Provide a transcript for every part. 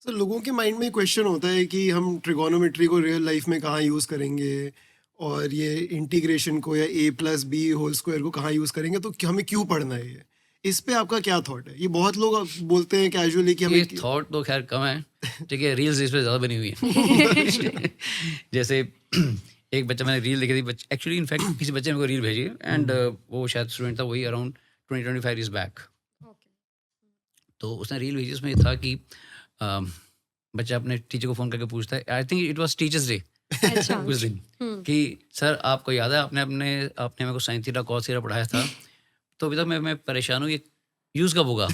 तो लोगों के माइंड में क्वेश्चन होता है कि हम ट्रिगोनोमेट्री को रियल लाइफ में कहाँ यूज़ करेंगे और ये इंटीग्रेशन को या ए प्लस बी होल स्क्वायर को कहाँ यूज़ करेंगे, तो हमें क्यों पढ़ना है ये? इस पे आपका क्या थॉट है? ये बहुत लोग अब बोलते हैं कैजुअली कि हमें ये थॉट तो खैर कम है, ठीक है, रील्स इस पे ज़्यादा बनी हुई है। जैसे एक बच्चा, मैंने रील देखी थी, एक्चुअली इनफैक्ट किसी बच्चे ने मेरे को रील भेजी एंड वो शायद स्टूडेंट था, वही अराउंड 20-25 ईयर्स बैक। तो उसने रील भेजी, उसमें ये था कि अ, बच्चा अपने टीचर को फ़ोन करके पूछता है, I think it was teachers day अच्छा। उस दिन, कि सर आपको याद है आपने मेरे को साइन थीटा कॉस थीटा पढ़ाया था, तो अभी तक मैं परेशान हूँ, ये यूज़ कब होगा?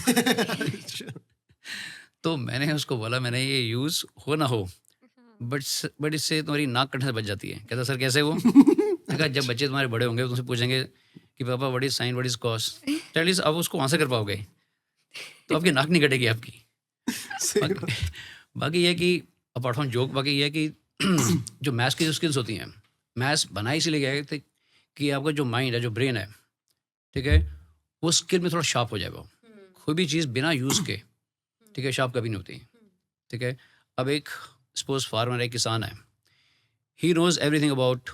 तो मैंने उसको बोला, मैंने ये यूज़ हो ना हो, बट इससे तुम्हारी नाक कटने से बच जाती है। कहता सर कैसे वो? मैंने कहा जब बच्चे तुम्हारे बड़े होंगे तुमसे पूछेंगे कि पापा what is sine what is cos, at least आप उसको आंसर कर पाओगे, तो आपकी नाक नहीं कटेगी आपकी। सही बात। बाकी बाकी ये है कि अपार्ट फ्रॉम जोक, बाकी ये है कि जो मैथ्स की जो स्किल्स होती हैं, मैथ्स बनाई इसीलिए गया है कि आपका जो माइंड है, जो ब्रेन है, ठीक है, वो स्किल में थोड़ा शार्प हो जाए। वो कोई भी चीज़ बिना यूज़ के, ठीक है, शार्प कभी नहीं होती, ठीक है। अब एक सपोज फार्मर है, किसान है, he knows everything about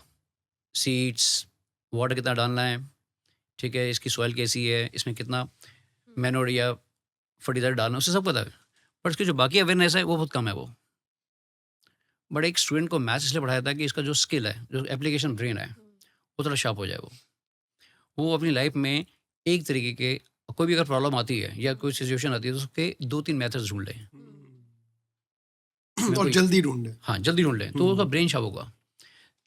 seeds, water कितना डालना है, ठीक है, इसकी सॉइल कैसी है, इसमें कितना मैनोर या फर्टिलाइजर डालना है, उसे सब पता है, पर उसकी जो बाकी अवेयरनेस है वो बहुत कम है। वो बट एक स्टूडेंट को मैथ्स इसलिए पढ़ाया था कि इसका जो स्किल है, जो एप्लीकेशन ब्रेन है, वो थोड़ा शार्प हो जाए। वो अपनी लाइफ में एक तरीके के, कोई भी अगर प्रॉब्लम आती है या कोई सिचुएशन आती है, तो उसके 2-3 मेथड्स ढूँढ लें। मैं और कोई जल्दी ढूंढे। हाँ, जल्दी ढूँढ लें, तो उसका ब्रेन शार्प होगा।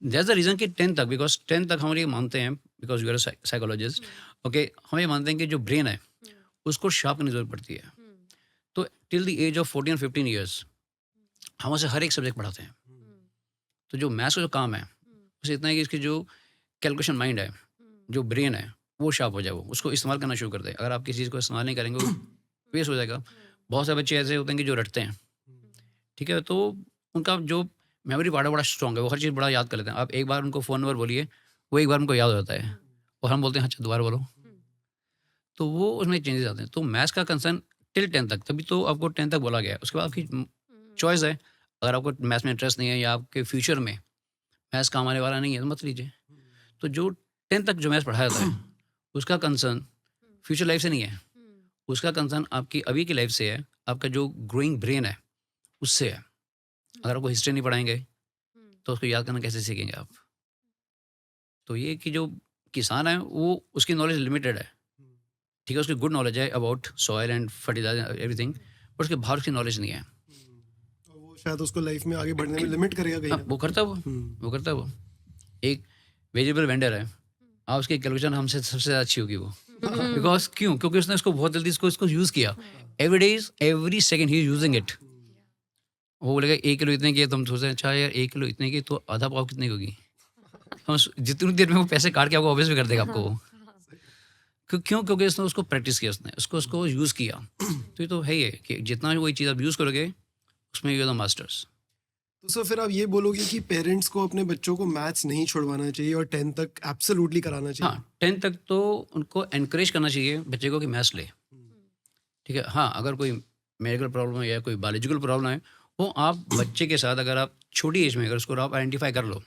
दैट्स द रीज़न कि 10th तक, बिकॉज़ 10th तक हम ये मानते हैं, because you are a psychologist, okay, हम ये मानते हैं कि जो ब्रेन है, उसको शार्प करने की ज़रूरत पड़ती है। तो टिल द एज ऑफ 14 और 15 इयर्स हम उसे हर एक सब्जेक्ट पढ़ाते हैं। तो जो मैथ्स का जो काम है, उसे इतना है कि इसकी जो कैलकुलेशन माइंड है, जो ब्रेन है, वो शार्प हो जाए, वो उसको इस्तेमाल करना शुरू कर दे। अगर आप किसी चीज़ को इस्तेमाल नहीं करेंगे, वो वेस्ट हो जाएगा। बहुत सारे बच्चे ऐसे होते हैं कि जो रटते हैं, ठीक है, तो उनका जो मेमोरी पावर है बड़ा स्ट्रॉन्ग है, वो हर चीज़ बड़ा याद कर लेते हैं। आप एक बार उनको फ़ोन नंबर बोलिए, वो एक बार उनको याद हो जाता है, और हम बोलते हैं अच्छा दोबारा बोलो, तो वो उसमें चेंजेस आते हैं। तो मैथ्स का कंसर्न टिल 10th तक, तभी तो आपको 10th तक बोला गया है। उसके बाद आपकी चॉइस है, अगर आपको मैथ्स में इंटरेस्ट नहीं है या आपके फ्यूचर में मैथ्स काम आने वाला नहीं है, तो मत लीजिए। तो जो 10th तक जो मैथ्स पढ़ाया जाता है, उसका कंसर्न फ्यूचर लाइफ से नहीं है, उसका कंसर्न आपकी अभी की लाइफ से है, आपका जो ग्रोइंग ब्रेन है, उससे है। अगर आपको हिस्ट्री नहीं पढ़ाएँगे, तो उसको याद करना कैसे सीखेंगे आप? तो ये कि जो किसान है, वो उसकी नॉलेज लिमिटेड है, ठीक है? उसकी गुड नॉलेज है about soil and fertiliser everything, but उसके बाहर उसकी नॉलेज नहीं है। और वो शायद उसको लाइफ में आगे बढ़ने में लिमिट करेगा कहीं हाँ, ना वो करता है वो, कहीं। वो करता है वो। एक वेजिटेबल वेंडर है, उसकी कैलकुलेशन हमसे सबसे ज़्यादा अच्छी होगी वो। बिकॉज़ क्यों? क्योंकि उसने उसको बहुत जल्दी इसको यूज़ किया। Every days, every second he is using it. वो बोलेगा 1 किलो इतने की है, तो हम सोचते हैं अच्छा यार 1 किलो इतने की, तो आधा पाव कितने की होगी? हम जितनी देर में वो पैसे काट के आपको वापस भी कर देगा आपको वो। क्यों? क्योंकि उसने उसको प्रैक्टिस किया, उसने उसको यूज़ किया। तो ये तो है ही है कि जितना वही चीज़ आप यूज़ करोगे, उसमें यू आर द मास्टर्स। तो सर फिर आप ये बोलोगे कि पेरेंट्स को अपने बच्चों को मैथ्स नहीं छुड़वाना चाहिए और 10th तक एब्सोल्युटली कराना चाहिए? हाँ, 10th तक तो उनको एनकरेज करना चाहिए बच्चे को कि मैथ्स ले, ठीक है? हाँ, अगर कोई मेडिकल प्रॉब्लम है या कोई बायोलॉजिकल प्रॉब्लम है, वो आप बच्चे के साथ अगर आप छोटी एज में अगर उसको आप आइडेंटिफाई कर लो,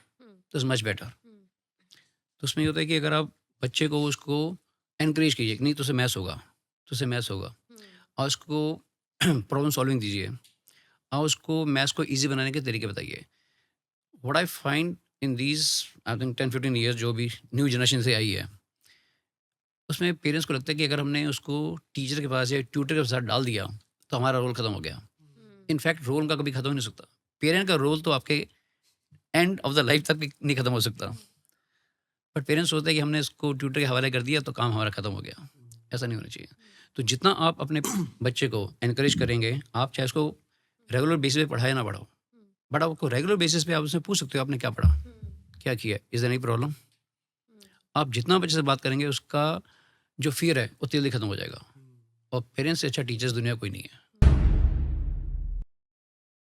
तो इज़ मच बेटर। तो उसमें ये होता है कि अगर आप बच्चे को उसको एनकरेज कीजिए कि नहीं तुझसे मैथ्स होगा, तुझसे मैथ्स होगा, और उसको प्रॉब्लम सॉल्विंग दीजिए, और उसको मैथ्स को ईज़ी बनाने के तरीके बताइए। What I find in these, I think 10-15 years, जो भी न्यू जनरेशन से आई है, उसमें पेरेंट्स को लगता है कि अगर हमने उसको टीचर के पास या ट्यूटर के साथ डाल दिया, तो हमारा रोल खत्म हो गया। इनफैक्ट रोल उनका कभी खत्म हो नहीं सकता। पेरेंट का रोल तो आपके एंड ऑफ द लाइफ तक भी नहीं खत्म हो सकता। बट पेरेंट्स सोचते हैं कि हमने इसको ट्यूटर के हवाले कर दिया तो काम हमारा खत्म हो गया। ऐसा नहीं होना चाहिए। तो जितना आप अपने बच्चे को एनकरेज करेंगे, आप चाहे उसको रेगुलर बेसिस पे पढ़ाए ना पढ़ाओ, बट आपको रेगुलर बेसिस पे आप उससे पूछ सकते हो आपने क्या पढ़ा, क्या किया, इज देयर एनी प्रॉब्लम। आप जितना बच्चे से बात करेंगे, उसका जो फियर है वो जल्दी खत्म हो जाएगा। और पेरेंट्स से अच्छा टीचर्स दुनिया कोई नहीं है।